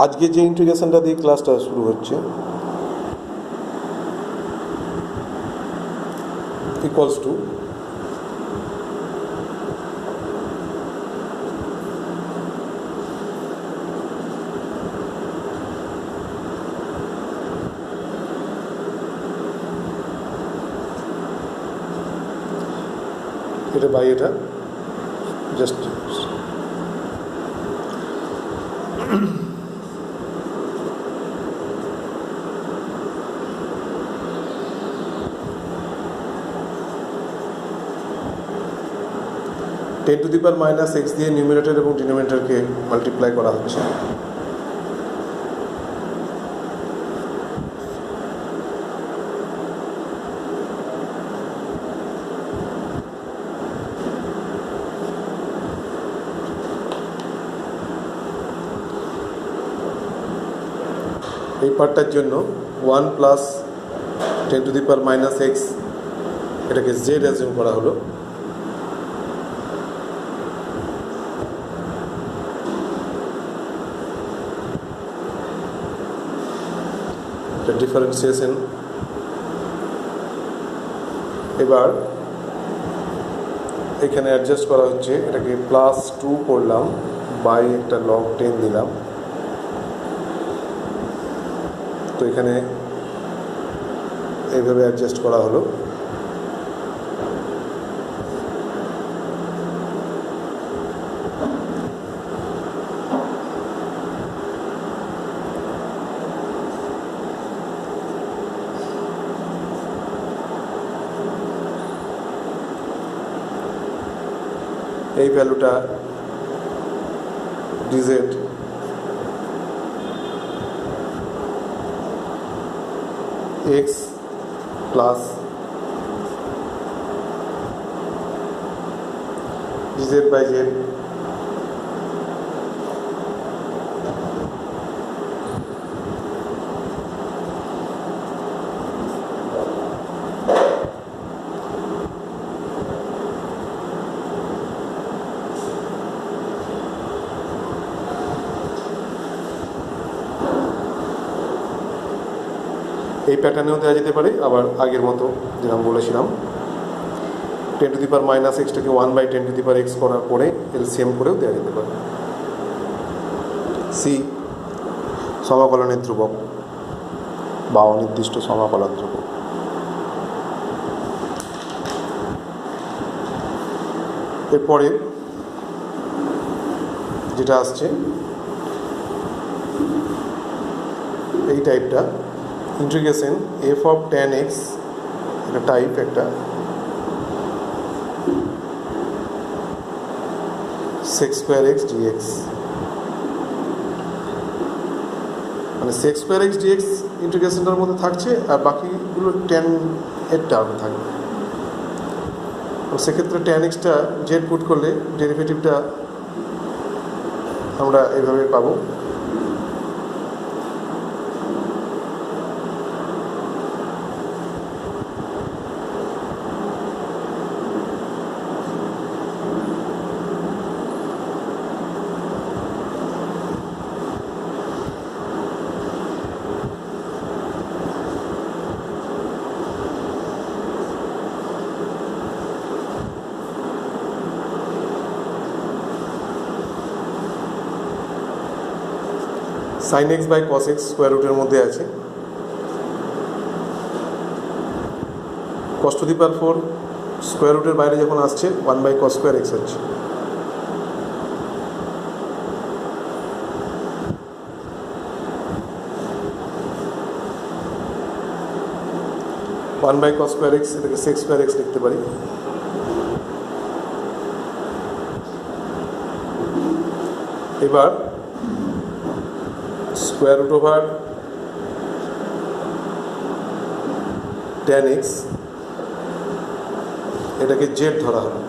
আজকে যে ইন্টিগ্রেশনটা দিয়ে ক্লাসটা শুরু হচ্ছে ইকুয়ালস টু এটা বাই এটা just 10 to the power minus x দিয়ে নিউমিনেটর এবং ডিনোমিনেটরকে মাল্টিপ্লাই করা হচ্ছে। এই পার্টটার জন্য 1 plus 10 to the power minus x এটাকে জেড অ্যাজিউম করা হলো। ডিফারেন্সিয়েশন এবার এখানে অ্যাডজাস্ট করা হচ্ছে, এটাকে প্লাস 2 করলাম, বাই একটা লগ 10 দিলাম, তো এখানে এইভাবে অ্যাডজাস্ট করা হলো। এই ভ্যালুটা d z x plus d z by z এই প্যাটার্নেও দেওয়া যেতে পারে, আবার আগের মতো যেরকম বলেছিলাম 10 টু দি পাওয়ার মাইনাস এক্সটাকে 1 by 10 to the power x করার পরে এলসিএম করেও দেওয়া যেতে পারে। সি সমাকলনের ধ্রুবক বা অনির্দিষ্ট সমাকলন ধ্রুবক। এরপরে যেটা আসছে এই টাইপটা integration f of tan x, এটা টাইপ একটা sec স্কোয়ার এক্স ডিএক্স, মানে sec স্কোয়ার এক্স ডিএক্স ইন্টিগ্রেশনটার মধ্যে থাকছে আর বাকিগুলো tan এর টার্ম থাকবে। সেক্ষেত্রে tan এক্সটা জেড পুট করলে ডেরিভেটিভটা আমরা এইভাবে পাবো। Sine x by cos x square রুটের মধ্যে আছে, কস টু দি পাওয়ার 4 স্কোয়ার রুটের বাইরে যখন আসছে 1 বাই কস স্কোয়ার এক্স হচ্ছে। One by cos square x এটাকে সেক স্কোয়ার এক্স লিখতে পারি। এবার square root over tan x এটাকে জেড ধরা হলো।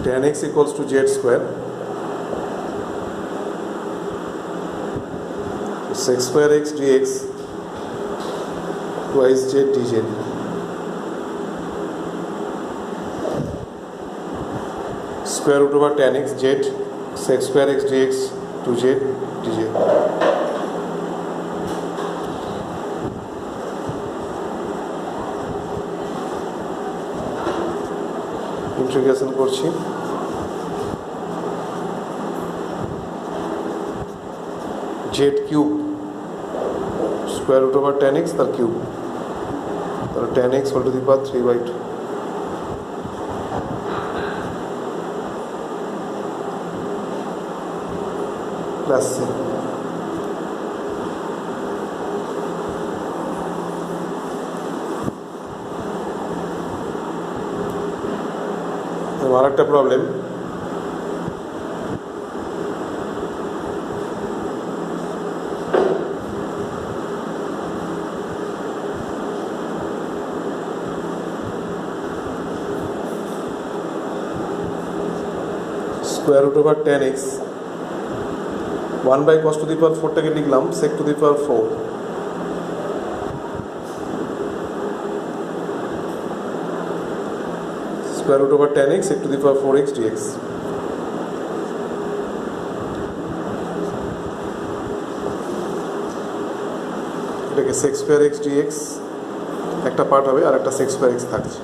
tan x equals to z square, sec square x dx twice z dz। Square root over tan x z sec square x dx two z dz. Integration করছি। Z cube square root over tan x তার cube, তাহলে tan x whole to the power 3/2 plus c. আর একটা problem, square root over tan x 1/cos to the power 4টাকে লিখলাম sec to the power 4, square root over tan x sec to the power 4x dx। এটাকে sec স্কোয়ার x dx একটা part হবে, আর একটা sec স্কোয়ার x থাকছে।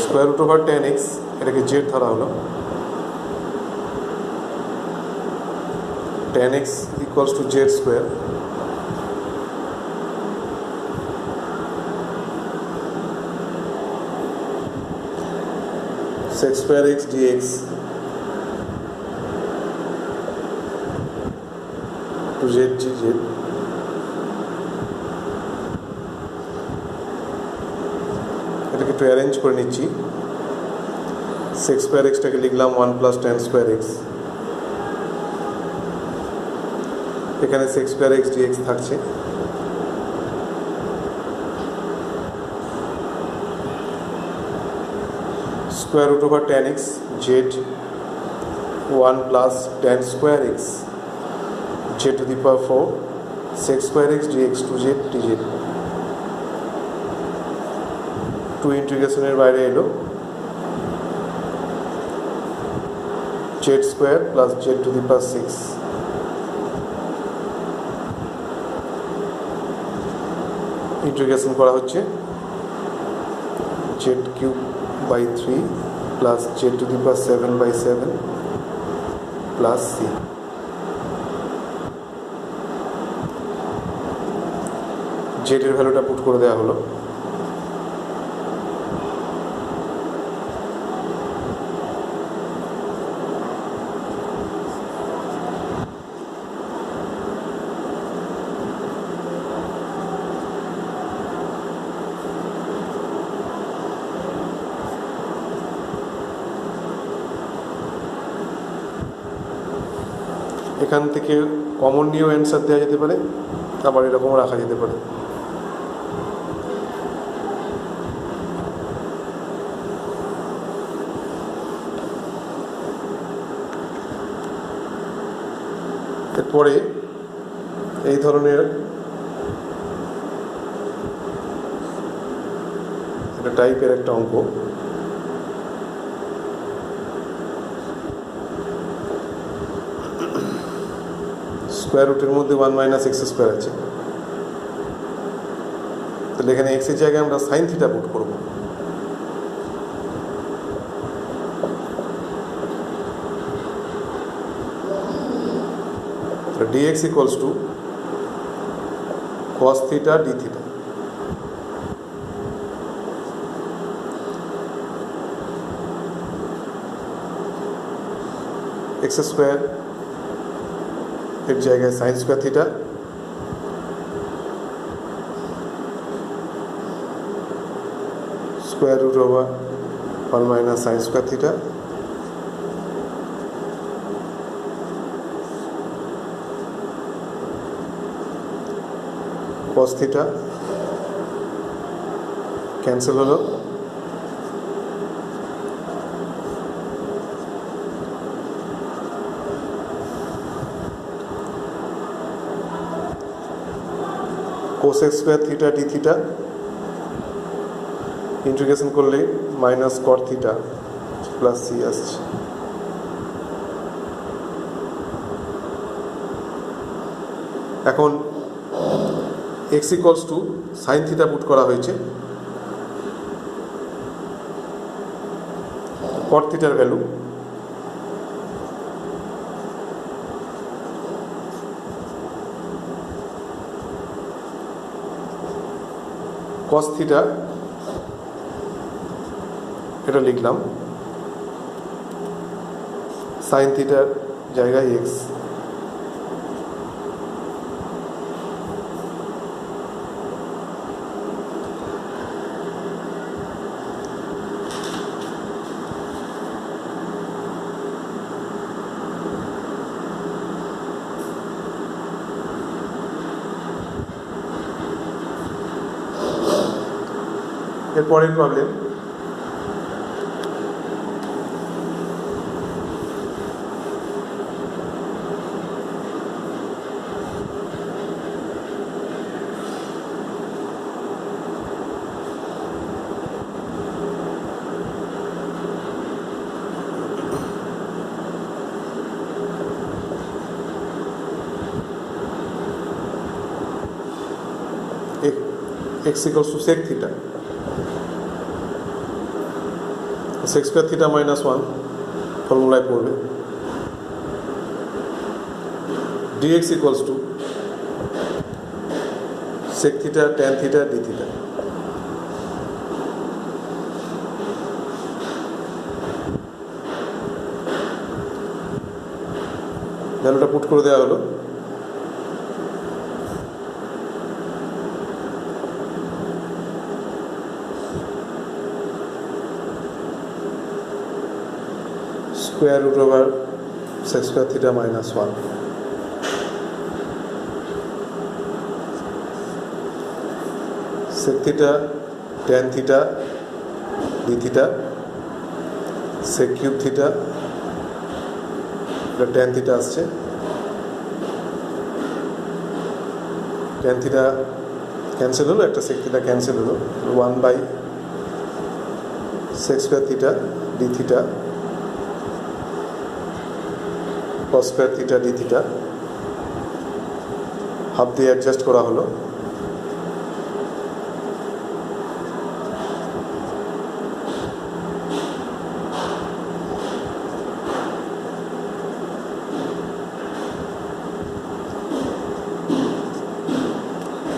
Square root over tan x এটাকে জেড ধরা হলো, tan x equals to z square, sec square x dx two z g z. এটাকে একটু অ্যারেঞ্জ করে নিচ্ছি। সেক স্কোয়ার এক্সটাকে লিখলাম 1 + tan স্কোয়ার এক্স, এখানে সেক স্কোয়ার এক্স ডিএক্স থাকছে, square root over tan x z 1 + tan square x z to the power 4 sec square x dx two z dz. Two ইন্টিগ্রেশনের বাইরে এলো, z square plus z to the power 6, integration করা হচ্ছে z cube by 3 plus z to the power 7/7 plus c. জেডের ভ্যালুটা put করে দেওয়া হলো, এখান থেকে কমন নিয়েও অ্যান্সার দেওয়া যেতে পারে, আবার এরকমও রাখা যেতে পারে। এরপরে এই ধরনের একটা টাইপের একটা অঙ্ক, স্কোয়ার রুটের মধ্যে 1 - x² আছে, তাহলে এখানে x এর জায়গায় আমরা সাইন থিটা পুট করব। dx = cos theta d theta, x² এর জায়গায় sine square theta, square root over 1 - sine square theta, cos theta cancel হলো, cosec square theta d theta integration করলে minus cot theta plus c আসছে। এখন x equals to sine theta put করা হয়েছে, কট থিটার value cos theta, এটা লিখলাম sign থিটার জায়গায় এক্স। এরপরের problem, x equals to sec theta, sec square theta minus 1 ফর্মুলায় পড়বে, dx equals to sec theta tan theta d theta। ভ্যালুটা পুট করে দেওয়া হলো। square root over sec square theta minus 1, sec theta tan theta d theta, sec cube theta, এটা tan theta আসছে, tan theta cancel হলো, একটা sec theta cancel হলো, 1 by sec square theta d theta cos square theta d theta, half দিয়ে adjust করা হলো।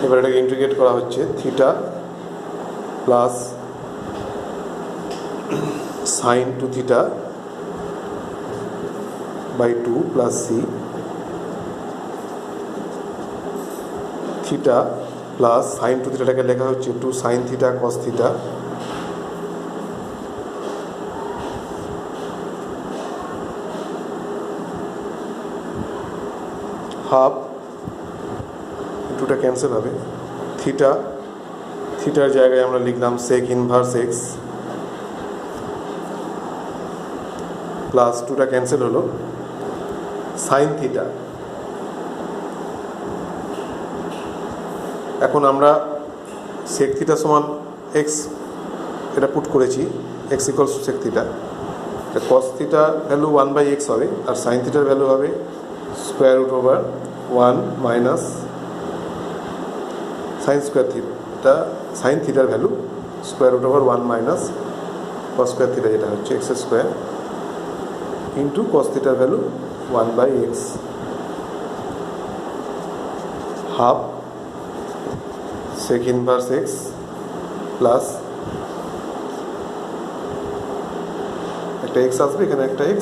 এবার এটাকে ইন্টিগ্রেট করা হচ্ছে, theta plus sine two theta by 2 plus c theta plus sin to theta টাকে লেখা হচ্ছে 2 sin theta cos theta হাফ, দুটা ক্যান্সেল হবে, থিটা, থিটার জায়গায় আমরা লিখলাম sec ইনভার্স x প্লাস 2টা ক্যান্সেল হলো, সাইন থিটা। এখন আমরা সেক থিটা সমান এক্স এটা পুট করেছি, x equals to sec theta, cos theta value 1 by x হবে, আর সাইন থিটার ভ্যালু হবে square root over 1 minus sine square theta, sine থিটার value square root over 1 minus cos square theta, যেটা হচ্ছে এক্স স্কোয়ার ইন্টু কস থিটার value 1 by x, half sec inverse x plus একটা x আসবে, এখানে একটা x,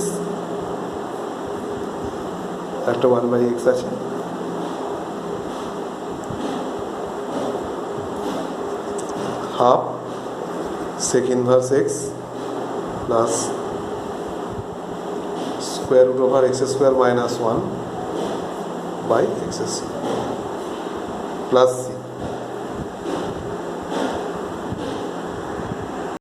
একটা 1 by x আছে, half sec inverse x plus square root over x square minus 1 by x plus c।